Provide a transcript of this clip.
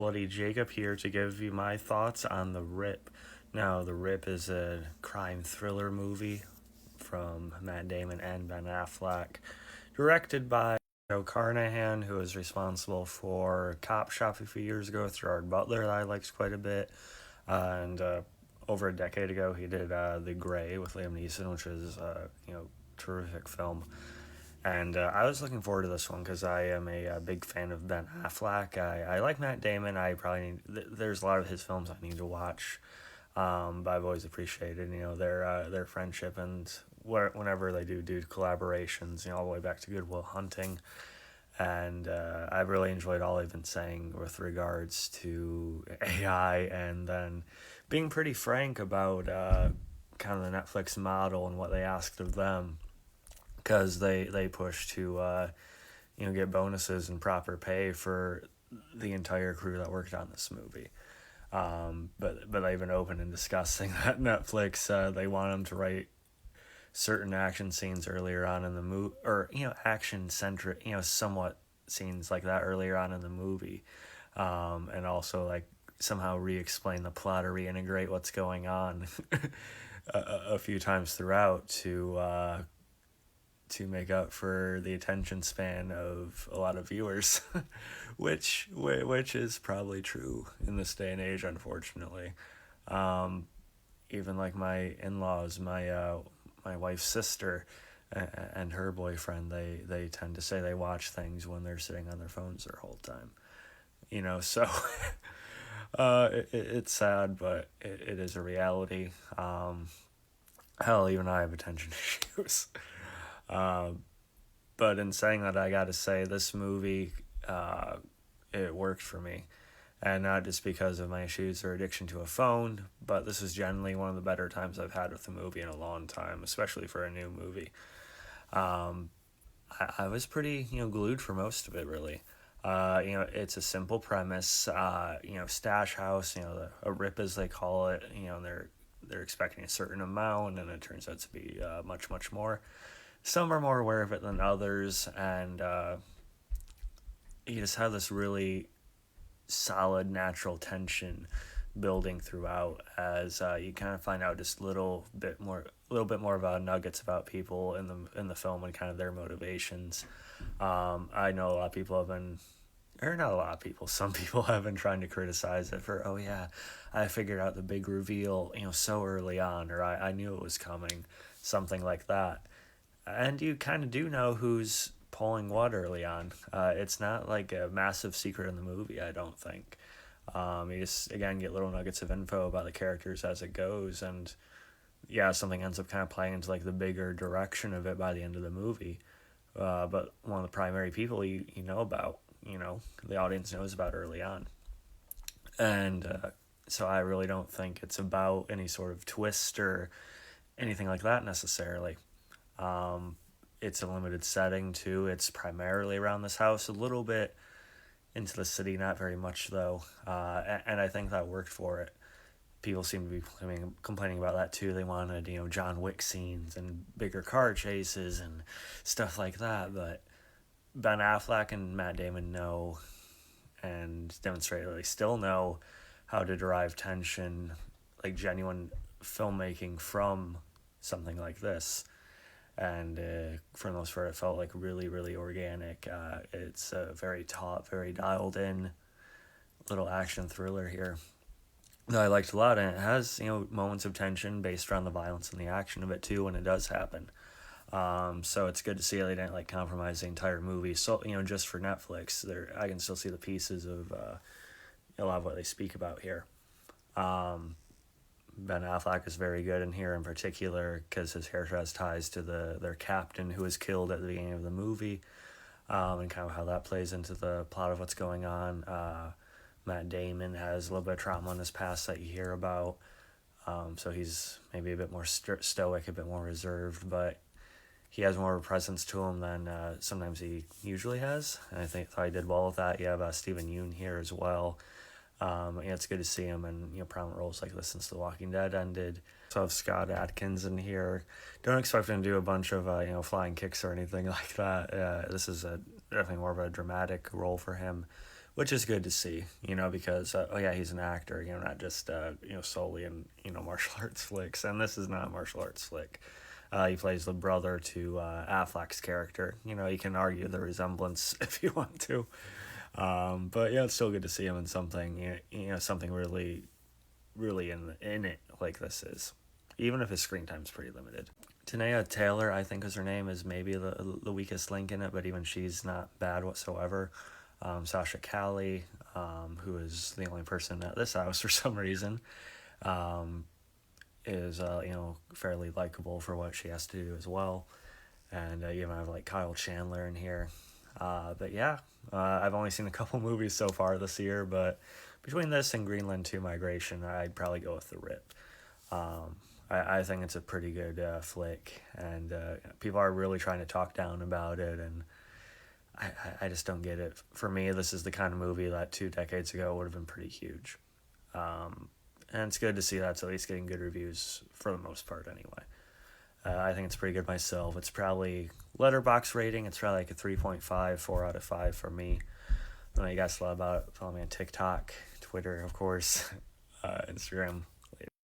Bloody Jacob here to give you my thoughts on The Rip. Now, The Rip is a crime thriller movie from Matt Damon and Ben Affleck, directed by Joe Carnahan, who was responsible for Cop Shop a few years ago with Gerard Butler, that I liked quite a bit. And over a decade ago, he did The Grey with Liam Neeson, which is terrific film. And I was looking forward to this one because I am a big fan of Ben Affleck. I like Matt Damon. I probably there's a lot of his films I need to watch, but I've always appreciated their friendship and whenever they do collaborations, all the way back to Good Will Hunting, and I've really enjoyed all they've been saying with regards to AI, and then being pretty frank about kind of the Netflix model and what they asked of them, because they push to get bonuses and proper pay for the entire crew that worked on this movie. But they've been open and discussing that Netflix, they want them to write certain action scenes earlier on in the movie, or action centric, somewhat scenes like that earlier on in the movie, and also like somehow re-explain the plot or reintegrate what's going on a few times throughout to make up for the attention span of a lot of viewers, which is probably true in this day and age, unfortunately. Even like my in-laws, my wife's sister, and her boyfriend, they tend to say they watch things when they're sitting on their phones their whole time. So it's sad, but it is a reality. Hell, even I have attention issues. Um, but in saying that, I gotta say this movie, it worked for me, and not just because of my issues or addiction to a phone, but this is generally one of the better times I've had with a movie in a long time, especially for a new movie. Um, I was pretty glued for most of it, really. It's a simple premise. Stash house. A rip as they call it. They're expecting a certain amount, and it turns out to be much more. Some are more aware of it than others, and you just have this really solid natural tension building throughout as you kind of find out just a little bit more about nuggets about people in the film and kind of their motivations. I know a lot of people have been, or not a lot of people, some people have been trying to criticize it for, oh yeah, I figured out the big reveal so early on, or I knew it was coming, something like that. And you kind of do know who's pulling what early on. It's not like a massive secret in the movie, I don't think. You just, again, get little nuggets of info about the characters as it goes, and yeah, something ends up kind of playing into like the bigger direction of it by the end of the movie. But one of the primary people you know about, the audience knows about early on. And so I really don't think it's about any sort of twist or anything like that necessarily. Um, it's a limited setting too. It's primarily around this house, a little bit into the city, not very much though. And I think that worked for it. People seem to be complaining about that too. They wanted, John Wick scenes and bigger car chases and stuff like that. But Ben Affleck and Matt Damon know and demonstrate that they still know how to derive tension, like genuine filmmaking from something like this. And for the most part, it felt like really organic. It's a very taut, very dialed in little action thriller here that I liked a lot, and it has moments of tension based around the violence and the action of it too when it does happen. So it's good to see they didn't like compromise the entire movie. So just for Netflix, there I can still see the pieces of a lot of what they speak about here. Um, Ben Affleck is very good in here in particular because his character has ties to their captain who was killed at the beginning of the movie, and kind of how that plays into the plot of what's going on. Matt Damon has a little bit of trauma in his past that you hear about, so he's maybe a bit more stoic, a bit more reserved, but he has more of a presence to him than sometimes he usually has. And I think he did well with that. You have Stephen Yeun here as well. It's good to see him in prominent roles like this since The Walking Dead ended. So I have Scott Adkins in here. Don't expect him to do a bunch of flying kicks or anything like that. This is definitely more of a dramatic role for him, which is good to see, because oh yeah, he's an actor, not just solely in martial arts flicks, and this is not a martial arts flick. He plays the brother to Affleck's character. You can argue the resemblance if you want to, but yeah, it's still good to see him in something something really, really in it like this is, even if his screen time's pretty limited. Tanea Taylor, I think is her name, is maybe the weakest link in it, but even she's not bad whatsoever. Sasha Cali, who is the only person at this house for some reason, is fairly likable for what she has to do as well. And you even have like Kyle Chandler in here. But yeah, I've only seen a couple movies so far this year, but between this and Greenland 2 Migration, I'd probably go with The Rip. I think it's a pretty good flick, and people are really trying to talk down about it, and I just don't get it. For me, this is the kind of movie that 2 decades ago would have been pretty huge. And it's good to see that's at least getting good reviews for the most part anyway. I think it's pretty good myself. It's probably Letterboxd rating. It's probably like a 3.5, 4 out of 5 for me. I know you guys love about it. Follow me on TikTok, Twitter, of course, Instagram.